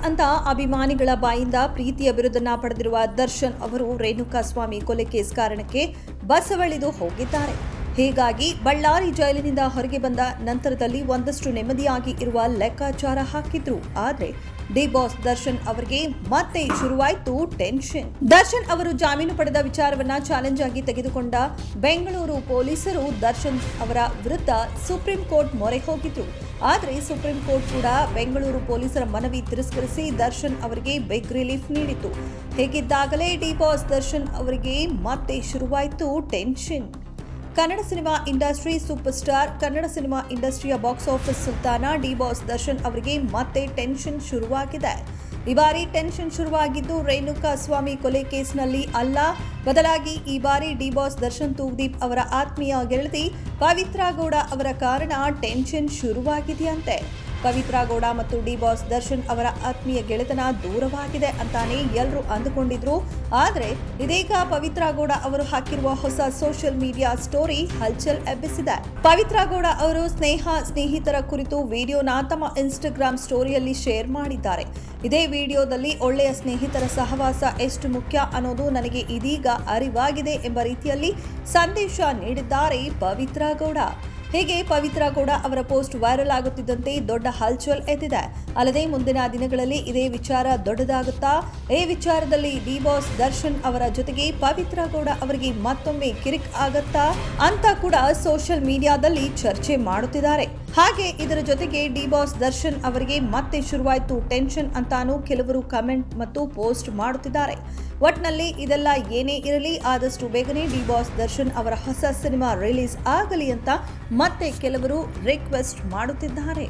ಅಂತ ಅಭಿಮಾನಿಗಳ ಬಾಯಿಂದ ಪ್ರೀತಿಯ ಬಿರುದನ್ನ ಪಡೆದಿರುವ ದರ್ಶನ್ ಅವರು ರೇಣುಕಾಸ್ವಾಮಿ ಕೊಲೆ ಕೇಸ್ ಕಾರಣಕ್ಕೆ ಬಸವಳಿದು ಹೋಗಿದ್ದಾರೆ. ಹೀಗಾಗಿ ಬಳ್ಳಾರಿ ಜೈಲಿನಿಂದ ಹೊರಗೆ ಬಂದ ನಂತರದಲ್ಲಿ ಒಂದಷ್ಟು ನೆಮ್ಮದಿಯಾಗಿ ಇರುವ ಲೆಕ್ಕಾಚಾರ ಹಾಕಿದ್ರು. ಆದ್ರೆ ಡಿ ಬಾಸ್ ದರ್ಶನ್ ಅವರಿಗೆ ಮತ್ತೆ ಶುರುವಾಯಿತು ಟೆನ್ಷನ್. ದರ್ಶನ್ ಅವರು ಜಾಮೀನು ಪಡೆದ ವಿಚಾರವನ್ನ ಚಾಲೆಂಜ್ ಆಗಿ ತೆಗೆದುಕೊಂಡ ಬೆಂಗಳೂರು ಪೊಲೀಸರು ದರ್ಶನ್ ಅವರ ವಿರುದ್ಧ ಸುಪ್ರೀಂ ಕೋರ್ಟ್ ಮೊರೆ ಹೋಗಿದ್ರು. ಆದರೆ ಸುಪ್ರೀಂ ಕೋರ್ಟ್ ಕೂಡ ಬೆಂಗಳೂರು ಪೊಲೀಸರ ಮನವಿ ತಿರಸ್ಕರಿಸಿ ದರ್ಶನ್ ಅವರಿಗೆ ಬಿಗ್ ರಿಲೀಫ್ ನೀಡಿತು. ಹೇಗಿದ್ದಾಗಲೇ ಡಿ ಬಾಸ್ ದರ್ಶನ್ ಅವರಿಗೆ ಮತ್ತೆ ಶುರುವಾಯಿತು tension. Kannada cinema industry super star, Kannada cinema ಇಂಡಸ್ಟ್ರಿಯ ಬಾಕ್ಸ್ ಆಫೀಸ್ ಸುಲ್ತಾನ ಡಿ ಬಾಸ್ ದರ್ಶನ್ ಅವರಿಗೆ ಮತ್ತೆ ಟೆನ್ಷನ್ ಶುರುವಾಗಿದೆ. ಈ ಬಾರಿ ಟೆನ್ಷನ್ ಶುರುವಾಗಿದ್ದು ರೇಣುಕಾಸ್ವಾಮಿ ಕೊಲೆ ಕೇಸ್ನಲ್ಲಿ ಅಲ್ಲ, ಬದಲಾಗಿ ಈ ಬಾರಿ ಡಿ ಬಾಸ್ ದರ್ಶನ್ ತೂಗ್ದೀಪ್ ಅವರ ಆತ್ಮೀಯ ಗೆಳತಿ ಪವಿತ್ರಾ ಗೌಡ ಅವರ ಕಾರಣ ಟೆನ್ಷನ್ ಶುರುವಾಗಿದೆಯಂತೆ. ಪವಿತ್ರಾ ಗೌಡ ಮತ್ತು ಡಿ ಬಾಸ್ ದರ್ಶನ್ ಅವರ ಆತ್ಮೀಯ ಗೆಳೆತನ ದೂರವಾಗಿದೆ ಅಂತಾನೆ ಎಲ್ಲರೂ ಅಂದುಕೊಂಡಿದ್ರು. ಆದರೆ ಇದೀಗ ಪವಿತ್ರಾ ಗೌಡ ಅವರು ಹಾಕಿರುವ ಹೊಸ ಸೋಷಿಯಲ್ ಮೀಡಿಯಾ ಸ್ಟೋರಿ ಹಲ್ಚಲ್ ಎಬ್ಬಿಸಿದೆ. ಪವಿತ್ರಾ ಗೌಡ ಅವರು ಸ್ನೇಹಿತರ ಕುರಿತು ವಿಡಿಯೋನ ತಮ್ಮ ಇನ್ಸ್ಟಾಗ್ರಾಮ್ ಸ್ಟೋರಿಯಲ್ಲಿ ಶೇರ್ ಮಾಡಿದ್ದಾರೆ. ಇದೇ ವಿಡಿಯೋದಲ್ಲಿ ಒಳ್ಳೆಯ ಸ್ನೇಹಿತರ ಸಹವಾಸ ಎಷ್ಟು ಮುಖ್ಯ ಅನ್ನೋದು ನನಗೆ ಇದೀಗ ಅರಿವಾಗಿದೆ ಎಂಬ ರೀತಿಯಲ್ಲಿ ಸಂದೇಶ ನೀಡಿದ್ದಾರೆ ಪವಿತ್ರಾ ಗೌಡ. ಹೀಗೆ ಪವಿತ್ರಾ ಗೌಡ ಅವರ ಪೋಸ್ಟ್ ವೈರಲ್ ಆಗುತ್ತಿದ್ದಂತೆ ದೊಡ್ಡ ಹಲ್ಚಲ್ ಎದ್ದಿದೆ. ಅಲ್ಲದೆ ಮುಂದಿನ ದಿನಗಳಲ್ಲಿ ಇದೇ ವಿಚಾರ ದೊಡ್ಡದಾಗುತ್ತಾ, ಈ ವಿಚಾರದಲ್ಲಿ ಡಿ ಬಾಸ್ ದರ್ಶನ್ ಅವರ ಜೊತೆಗೆ ಪವಿತ್ರಾ ಗೌಡ ಅವರಿಗೆ ಮತ್ತೊಮ್ಮೆ ಕಿರಿಕ್ ಆಗತ್ತಾ ಅಂತ ಕೂಡ ಸೋಷಿಯಲ್ ಮೀಡಿಯಾದಲ್ಲಿ ಚರ್ಚೆ ಮಾಡುತ್ತಿದ್ದಾರೆ. ಹಾಗೆ ಇದರ ಜೊತೆಗೆ ಡಿ ಬಾಸ್ ದರ್ಶನ್ ಅವರಿಗೆ ಮತ್ತೆ ಶುರುವಾಯಿತು ಟೆನ್ಷನ್ ಅಂತಾನೂ ಕೆಲವರು ಕಮೆಂಟ್ ಮತ್ತು ಪೋಸ್ಟ್ ಮಾಡುತ್ತಿದ್ದಾರೆ. ಒಟ್ನಲ್ಲಿ ಇದೆಲ್ಲ ಏನೇ ಇರಲಿ, ಆದಷ್ಟು ಬೇಗನೆ ಡಿ ಬಾಸ್ ದರ್ಶನ್ ಅವರ ಹೊಸ ಸಿನಿಮಾ ರಿಲೀಸ್ ಆಗಲಿ ಅಂತ ಮತ್ತೆ ಕೆಲವರು ರಿಕ್ವೆಸ್ಟ್ ಮಾಡುತ್ತಿದ್ದಾರೆ.